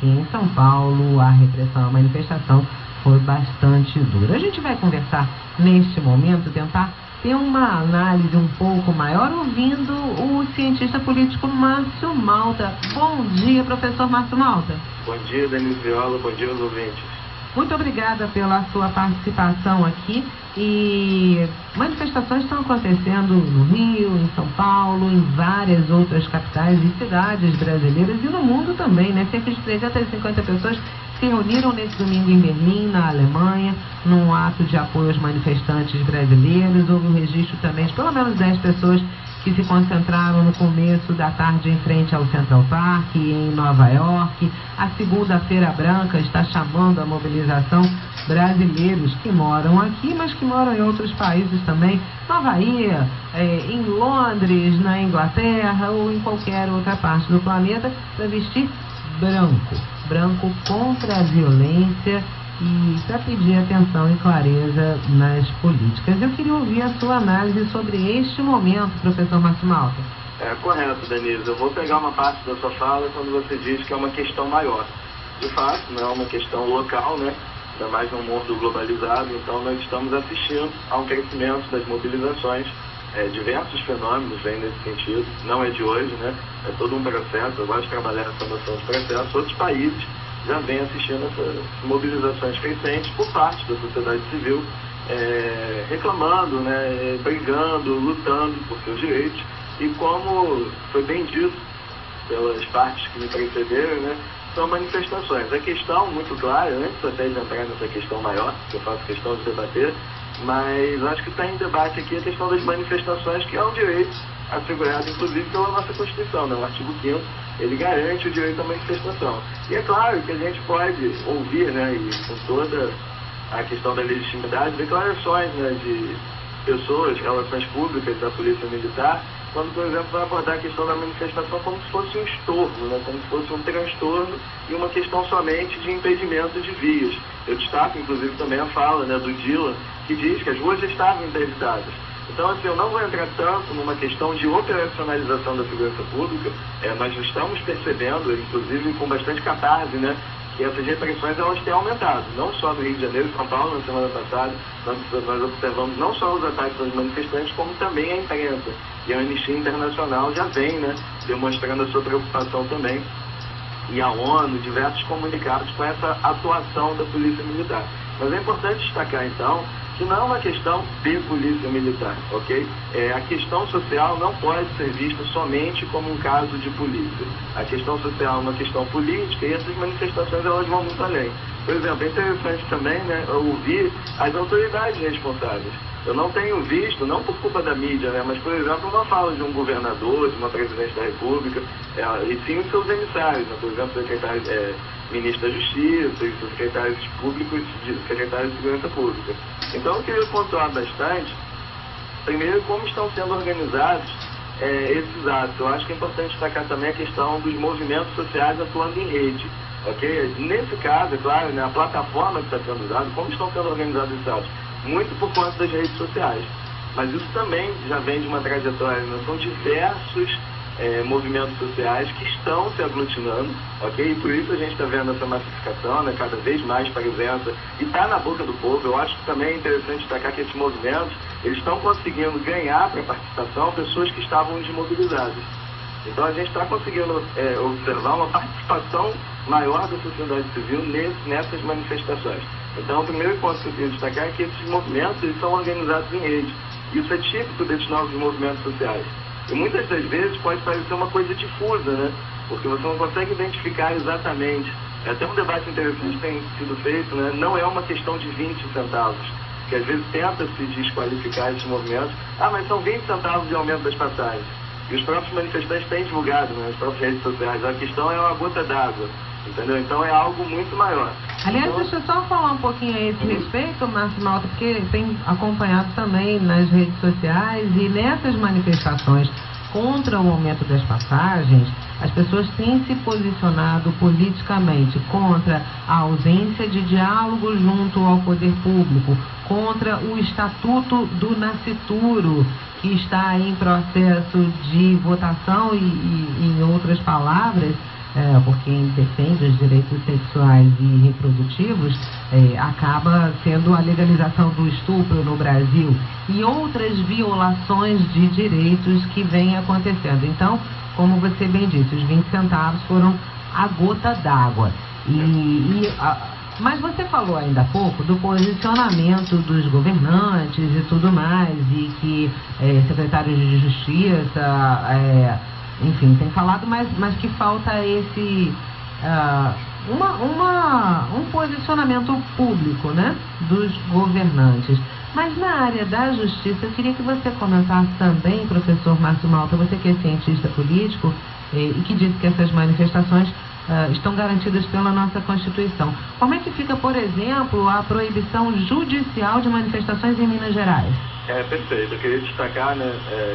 aqui em São Paulo, a repressão, a manifestação foi bastante dura. A gente vai conversar neste momento, tentar ter uma análise um pouco maior, ouvindo o cientista político Márcio Malta. Bom dia, professor Márcio Malta. Bom dia, Denise Viola, bom dia aos ouvintes. Muito obrigada pela sua participação aqui. E manifestações estão acontecendo no Rio, em São Paulo, em várias outras capitais e cidades brasileiras e no mundo também, né? Cerca de 350 pessoas se reuniram nesse domingo em Berlim, na Alemanha, num ato de apoio aos manifestantes brasileiros. Houve um registro também de pelo menos 10 pessoas que se concentraram no começo da tarde em frente ao Central Park, em Nova York. A Segunda-feira Branca está chamando a mobilização brasileiros que moram aqui, mas que moram em outros países também, na Bahia, em Londres, na Inglaterra ou em qualquer outra parte do planeta, para vestir branco. Branco contra a violência e para pedir atenção e clareza nas políticas. Eu queria ouvir a sua análise sobre este momento, professor Márcio Malta. Correto, Denise. Eu vou pegar uma parte da sua fala quando você diz que é uma questão maior. De fato, não é uma questão local, né? Ainda mais num mundo globalizado, então nós estamos assistindo a um crescimento das mobilizações. Diversos fenômenos vêm nesse sentido, não é de hoje, né? É todo um processo. Eu gosto de trabalhar essa noção de processo. Outros países já vêm assistindo essas mobilizações crescentes por parte da sociedade civil, reclamando, né? Brigando, lutando por seus direitos. E como foi bem dito pelas partes que me precederam, né? São manifestações. A questão muito clara, antes até de entrar nessa questão maior, que eu faço questão de debater, mas acho que está em debate aqui a questão das manifestações, que é um direito assegurado, inclusive, pela nossa Constituição, né? O artigo 5º, ele garante o direito à manifestação. E é claro que a gente pode ouvir, né, e com toda a questão da legitimidade, declarações, né, de pessoas, relações públicas da Polícia Militar, quando, por exemplo, vai abordar a questão da manifestação como se fosse um estorvo, né? Como se fosse um transtorno e uma questão somente de impedimento de vias. Eu destaco, inclusive, também a fala, né, do Dila, que diz que as ruas estavam interditadas. Então, assim, eu não vou entrar tanto numa questão de operacionalização da segurança pública. Nós estamos percebendo, inclusive com bastante catarse, né, que essas repressões elas têm aumentado, não só no Rio de Janeiro e São Paulo. Na semana passada nós observamos não só os ataques aos manifestantes, como também a imprensa. E a Anistia Internacional já vem, né, demonstrando a sua preocupação também, e a ONU, diversos comunicados com essa atuação da Polícia Militar. Mas é importante destacar, então, que não é uma questão de polícia militar, ok? A questão social não pode ser vista somente como um caso de polícia. A questão social é uma questão política e essas manifestações elas vão muito além. Por exemplo, é interessante também, né, ouvir as autoridades responsáveis. Eu não tenho visto, não por culpa da mídia, né, mas, por exemplo, uma fala de um governador, de uma presidente da República, e sim os seus emissários, né, por exemplo, ministro da Justiça e seus secretários públicos, secretários de Segurança Pública. Então, eu queria pontuar bastante, primeiro, como estão sendo organizados esses atos. Eu acho que é importante destacar também a questão dos movimentos sociais atuando em rede. Okay? Nesse caso, é claro, né, a plataforma que está sendo usada, como estão sendo organizados esses atos? Muito por conta das redes sociais. Mas isso também já vem de uma trajetória, né? São diversos movimentos sociais que estão se aglutinando, ok? E por isso a gente está vendo essa massificação, né? Cada vez mais presença e está na boca do povo. Eu acho que também é interessante destacar que esses movimentos, eles estão conseguindo ganhar para a participação pessoas que estavam desmobilizadas. Então a gente está conseguindo observar uma participação maior da sociedade civil nessas manifestações. Então, o primeiro ponto que eu queria destacar é que esses movimentos eles são organizados em rede. Isso é típico desses novos movimentos sociais. E muitas das vezes pode parecer uma coisa difusa, né? Porque você não consegue identificar exatamente. É até um debate interessante que tem sido feito, né? Não é uma questão de 20 centavos, que às vezes tenta-se desqualificar esses movimentos. Mas são 20 centavos de aumento das passagens. E os próprios manifestantes têm divulgado, né, nas próprias redes sociais. A questão é uma gota d'água, entendeu? Então é algo muito maior. Aliás, então, deixa eu só falar um pouquinho a esse respeito, Márcio Malta, porque tem acompanhado também nas redes sociais e nessas manifestações contra o aumento das passagens, as pessoas têm se posicionado politicamente contra a ausência de diálogo junto ao poder público, contra o Estatuto do Nascituro, que está em processo de votação e em outras palavras, por quem defende os direitos sexuais e reprodutivos, acaba sendo a legalização do estupro no Brasil e outras violações de direitos que vêm acontecendo. Então, como você bem disse, os 20 centavos foram a gota d'água. Mas você falou ainda há pouco do posicionamento dos governantes e tudo mais, e que secretários de Justiça, enfim, tem falado, mas que falta esse um posicionamento público, né, dos governantes. Mas na área da justiça, eu queria que você comentasse também, professor Márcio Malta, você que é cientista político e que disse que essas manifestações estão garantidas pela nossa Constituição. Como é que fica, por exemplo, a proibição judicial de manifestações em Minas Gerais? Perfeito. Eu queria destacar, né,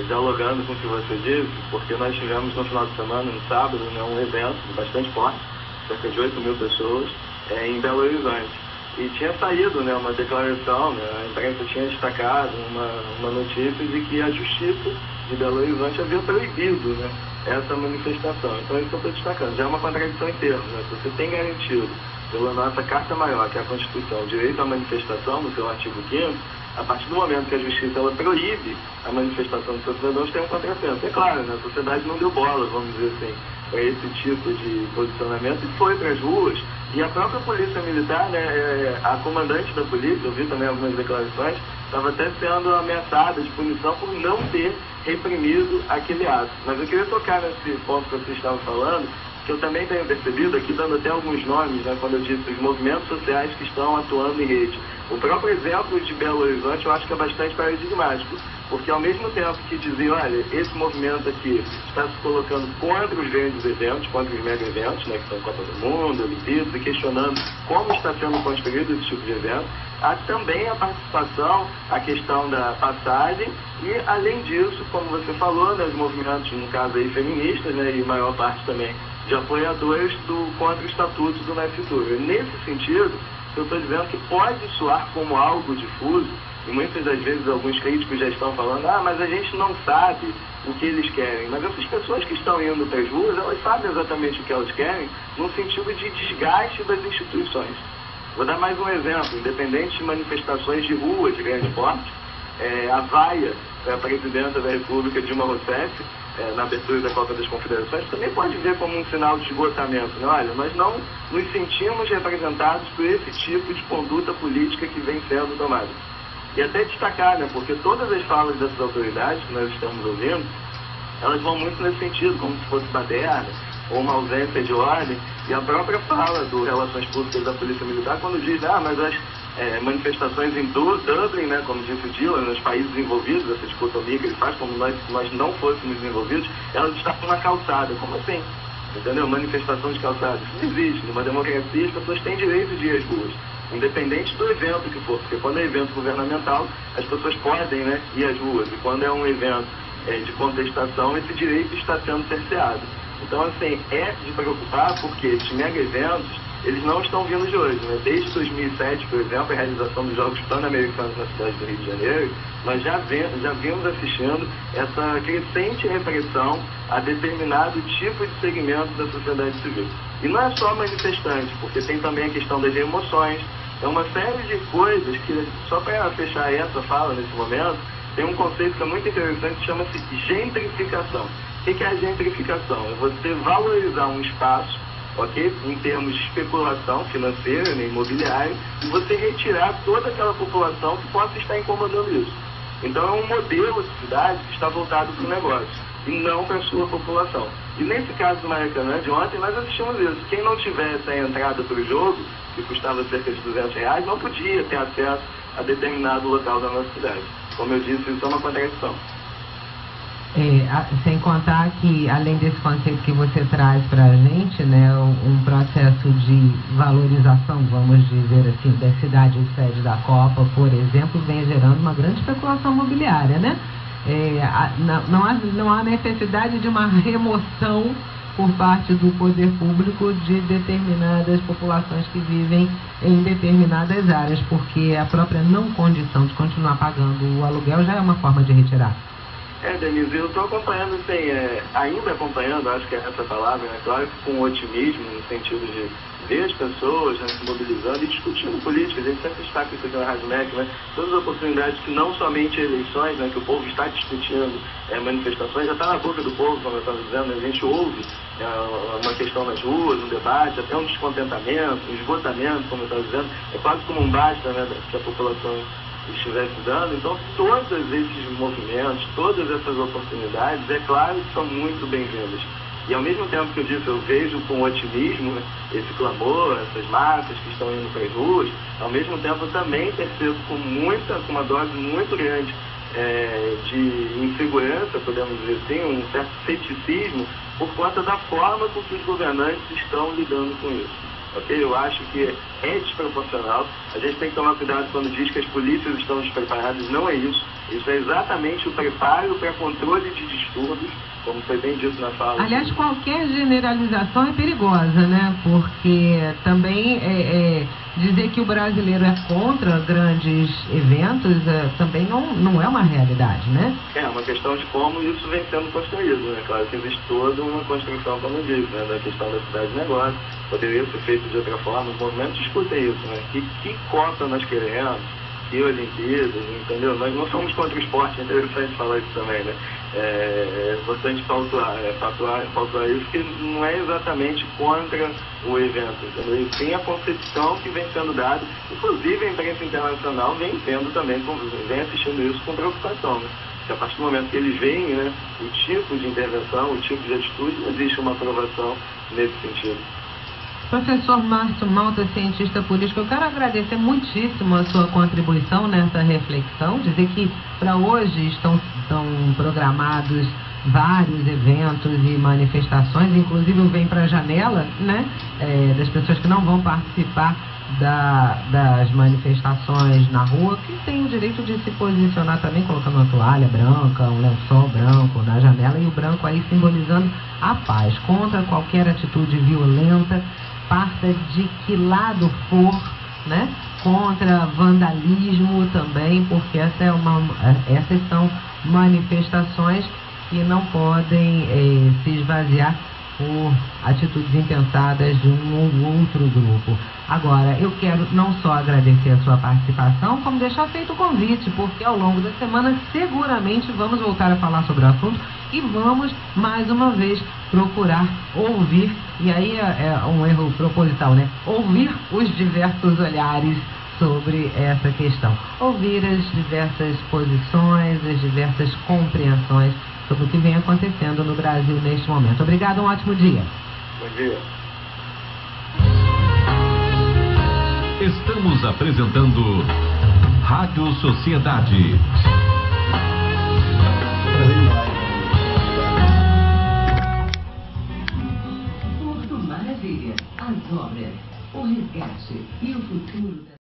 dialogando com o que você disse, porque nós tivemos no final de semana, no sábado, né, um evento bastante forte, cerca de 8 mil pessoas, em Belo Horizonte. E tinha saído, né, uma declaração, né, a imprensa tinha destacado uma notícia de que a Justiça de Belo Horizonte havia proibido, né, essa manifestação. Então isso que eu estou destacando. Já é uma contradição em termos, né? Você tem garantido pela nossa Carta Maior, que é a Constituição, o direito à manifestação, no seu artigo 5º, a partir do momento que a Justiça ela proíbe a manifestação dos seus cidadãos, tem um contrassenso. É claro, né, a sociedade não deu bola, vamos dizer assim, para esse tipo de posicionamento e foi para as ruas. E a própria Polícia Militar, né, a comandante da polícia, eu vi também algumas declarações, estava até sendo ameaçada de punição por não ter reprimido aquele ato. Mas eu queria tocar nesse ponto que vocês estavam falando, que eu também tenho percebido, aqui dando até alguns nomes, né, quando eu disse os movimentos sociais que estão atuando em rede. O próprio exemplo de Belo Horizonte eu acho que é bastante paradigmático, porque ao mesmo tempo que dizia, olha, esse movimento aqui está se colocando contra os grandes eventos, contra os mega eventos, né, que são Copa do Mundo, Olimpíadas, e questionando como está sendo construído esse tipo de evento, há também a participação, a questão da passagem e, além disso, como você falou, né, os movimentos, no caso aí, feministas, né, e maior parte também de apoiadores contra o Estatuto do Nascituro. Nesse sentido, eu estou dizendo que pode soar como algo difuso, e muitas das vezes alguns críticos já estão falando, mas a gente não sabe o que eles querem. Mas essas pessoas que estão indo para as ruas, elas sabem exatamente o que elas querem, no sentido de desgaste das instituições. Vou dar mais um exemplo, independente de manifestações de rua de grande porte, a vaia da presidenta da República, Dilma Rousseff, na abertura da Copa das Confederações, também pode ver como um sinal de esgotamento. Né? Olha, nós não nos sentimos representados por esse tipo de conduta política que vem sendo tomada. E até destacar, né, porque todas as falas dessas autoridades que nós estamos ouvindo, elas vão muito nesse sentido, como se fosse baderna, ou uma ausência de ordem, e a própria fala do Relações Públicas da Polícia Militar, quando diz, mas as manifestações em Dublin, né, como disse o Dylan, nos países envolvidos, essa dicotomia que ele faz, como nós não fôssemos envolvidos, elas estavam na calçada. Como assim? Entendeu? Manifestação de calçada. Isso não existe. Numa democracia, as pessoas têm direito de ir às ruas, independente do evento que for, porque quando é evento governamental, as pessoas podem, né, ir às ruas, e quando é um evento de contestação, esse direito está sendo cerceado. Então, assim, é de preocupar, porque esses mega eventos, eles não estão vindo de hoje, né? Desde 2007, por exemplo, a realização dos Jogos Pan-Americanos na cidade do Rio de Janeiro, nós já vimos assistindo essa crescente repressão a determinado tipo de segmento da sociedade civil. E não é só manifestante, porque tem também a questão das emoções, é uma série de coisas que, só para fechar essa fala nesse momento, tem um conceito que é muito interessante que chama-se gentrificação. O que é a gentrificação? É você valorizar um espaço, ok? Em termos de especulação financeira, né, imobiliária, e você retirar toda aquela população que possa estar incomodando isso. Então é um modelo de cidade que está voltado para o negócio, e não para a sua população. E nesse caso do Maracanã, de ontem, nós assistimos isso. Quem não tivesse a entrada para o jogo, que custava cerca de R$200, não podia ter acesso a determinado local da nossa cidade. Como eu disse, isso é uma contradição. Sem contar que, além desse conceito que você traz para a gente, né, um processo de valorização, vamos dizer assim, da cidade sede da Copa, por exemplo, vem gerando uma grande especulação imobiliária, né? Não há necessidade de uma remoção por parte do poder público de determinadas populações que vivem em determinadas áreas, porque a própria não condição de continuar pagando o aluguel já é uma forma de retirar. Denise, eu estou acompanhando, assim, ainda acompanhando, acho que é essa palavra, né? Claro que com otimismo, no sentido de ver as pessoas, né, se mobilizando e discutindo política. A gente sempre destaca isso aqui na Rádio MEC, né? Todas as oportunidades que não somente eleições, né, que o povo está discutindo, manifestações, já está na boca do povo, como eu estava dizendo, a gente ouve uma questão nas ruas, um debate, até um descontentamento, um esgotamento, como eu estava dizendo, é quase como um basta, né, que a população estivesse dando. Então, todos esses movimentos, todas essas oportunidades, é claro que são muito bem-vindas. E ao mesmo tempo que eu disse, eu vejo com otimismo, né, esse clamor, essas massas que estão indo para as ruas, ao mesmo tempo eu também percebo com uma dose muito grande de insegurança, podemos dizer assim, um certo ceticismo, por conta da forma com que os governantes estão lidando com isso. Okay? Eu acho que é desproporcional. A gente tem que tomar cuidado quando diz que as polícias estão despreparadas. Não é isso. Isso é exatamente o preparo para controle de distúrbios, como foi bem dito na fala. Aliás, qualquer generalização é perigosa, né? Porque também dizer que o brasileiro é contra grandes eventos também não é uma realidade, né? É uma questão de como isso vem sendo construído, né? Claro que existe toda uma construção, como eu disse, né? Da questão da cidade de negócio, poderia ser feito de outra forma. Os movimentos discutem isso, né? Que Copa nós queremos, que Olimpíadas, entendeu? Nós não somos contra o esporte, é interessante falar isso também, né? É importante pautar isso, que não é exatamente contra o evento, entendeu? E sim a concepção que vem sendo dada, inclusive a imprensa internacional vem vendo também, vem assistindo isso com preocupação, né? Que a partir do momento que eles veem, né, o tipo de intervenção, o tipo de atitude, existe uma aprovação nesse sentido. Professor Márcio Malta, cientista político, eu quero agradecer muitíssimo a sua contribuição nessa reflexão, dizer que para hoje estão programados vários eventos e manifestações, inclusive o Vem para a Janela, né, das pessoas que não vão participar das manifestações na rua, que tem o direito de se posicionar também, colocando uma toalha branca, um lençol branco na janela, e o branco aí simbolizando a paz, contra qualquer atitude violenta, parta de que lado for, né? Contra vandalismo também, porque essas são manifestações que não podem se esvaziar por atitudes impensadas de um ou outro grupo. Agora, eu quero não só agradecer a sua participação, como deixar feito o convite, porque ao longo da semana seguramente vamos voltar a falar sobre o assunto e vamos, mais uma vez, procurar ouvir, e aí é um erro proposital, né? Ouvir os diversos olhares sobre essa questão. Ouvir as diversas posições, as diversas compreensões sobre o que vem acontecendo no Brasil neste momento. Obrigado, um ótimo dia. Bom dia. Estamos apresentando Rádio Sociedade. Porto Maravilha, as obras, o resgate e o futuro da